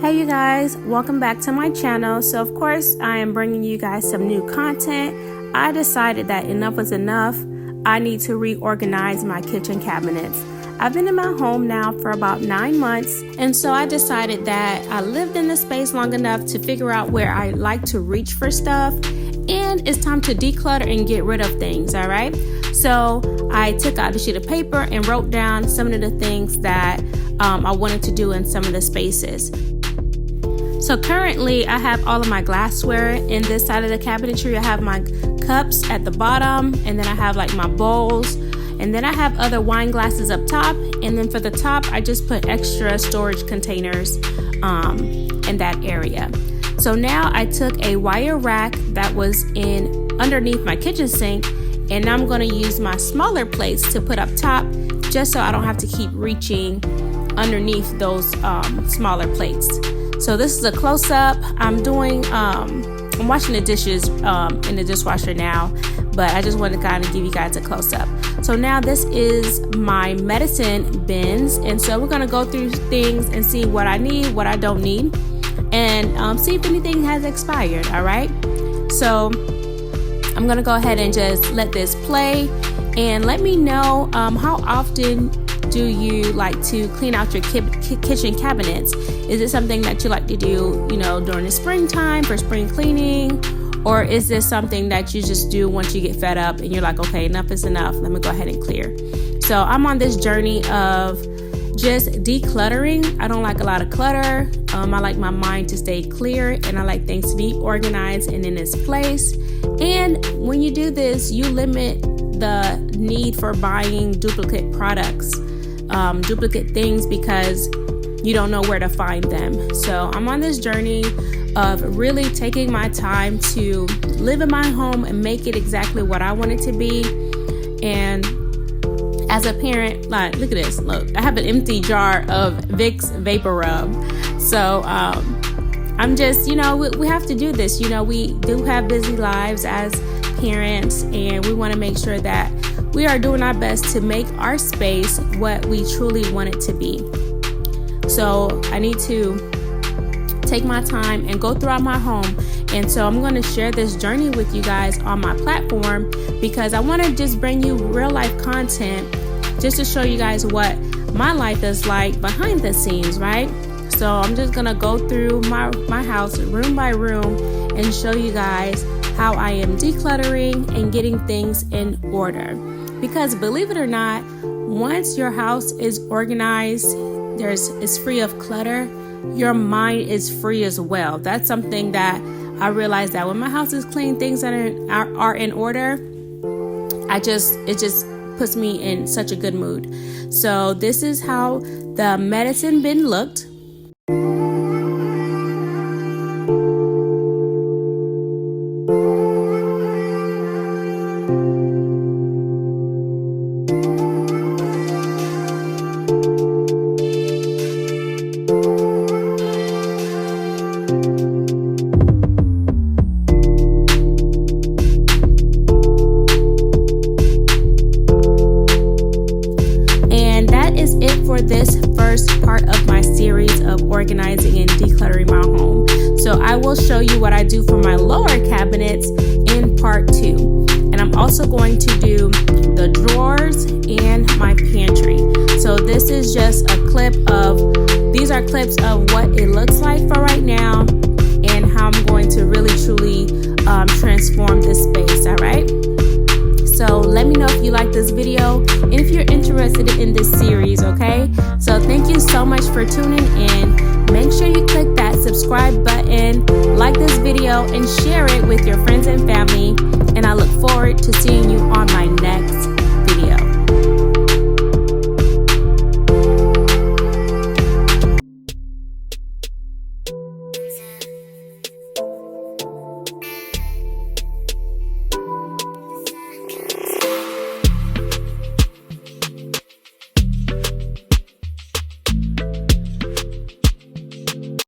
Hey you guys, welcome back to my channel. So of course I am bringing you guys some new content. I decided that enough was enough. I need to reorganize my kitchen cabinets. I've been in my home now for about 9 months, and so I decided that I lived in the space long enough to figure out where I like to reach for stuff, and it's time to declutter and get rid of things. All right, so I took out a sheet of paper and wrote down some of the things that I wanted to do in some of the spaces. So currently I have all of my glassware in this side of the cabinetry. I have my cups at the bottom, and then I have like my bowls, and then I have other wine glasses up top, and then for the top I just put extra storage containers in that area. So now I took a wire rack that was in underneath my kitchen sink, and I'm going to use my smaller plates to put up top, just so I don't have to keep reaching underneath those smaller plates. So this is a close-up. I'm washing the dishes in the dishwasher now, but I just wanted to kind of give you guys a close-up. So now this is my medicine bins, and so we're gonna go through things and see what I need, what I don't need, and see if anything has expired. All right, so I'm gonna go ahead and just let this play, and let me know how often do you like to clean out your kitchen cabinets? Is it something that you like to do, during the springtime for spring cleaning? Or is this something that you just do once you get fed up and you're like, okay, enough is enough, let me go ahead and clear? So I'm on this journey of just decluttering. I don't like a lot of clutter. I like my mind to stay clear, and I like things to be organized and in its place. And when you do this, you limit the need for buying duplicate products, duplicate things, because you don't know where to find them. So I'm on this journey of really taking my time to live in my home and make it exactly what I want it to be. And as a parent, like, look at this, look, I have an empty jar of Vicks Vapor Rub. So I'm just, we have to do this. We do have busy lives as parents, and we want to make sure that we are doing our best to make our space what we truly want it to be. So I need to take my time and go throughout my home, and so I'm going to share this journey with you guys on my platform, because I want to just bring you real life content just to show you guys what my life is like behind the scenes, right? So I'm just going to go through my house room by room and show you guys how I am decluttering and getting things in order. Because believe it or not, once your house is organized, it's free of clutter, your mind is free as well. That's something that I realized, that when my house is clean, things that are in order, it just puts me in such a good mood. So this is how the medicine bin looked. For this first part of my series of organizing and decluttering my home. So I will show you what I do for my lower cabinets in part 2. And I'm also going to do the drawers and my pantry. So this is just these are clips of what it looks like for right now, and how I'm going to really truly transform this space. All right. So let me know if you like this video and if you're interested in this series, okay? So thank you so much for tuning in. Make sure you click that subscribe button, like this video, and share it with your friends and family. And I look forward to seeing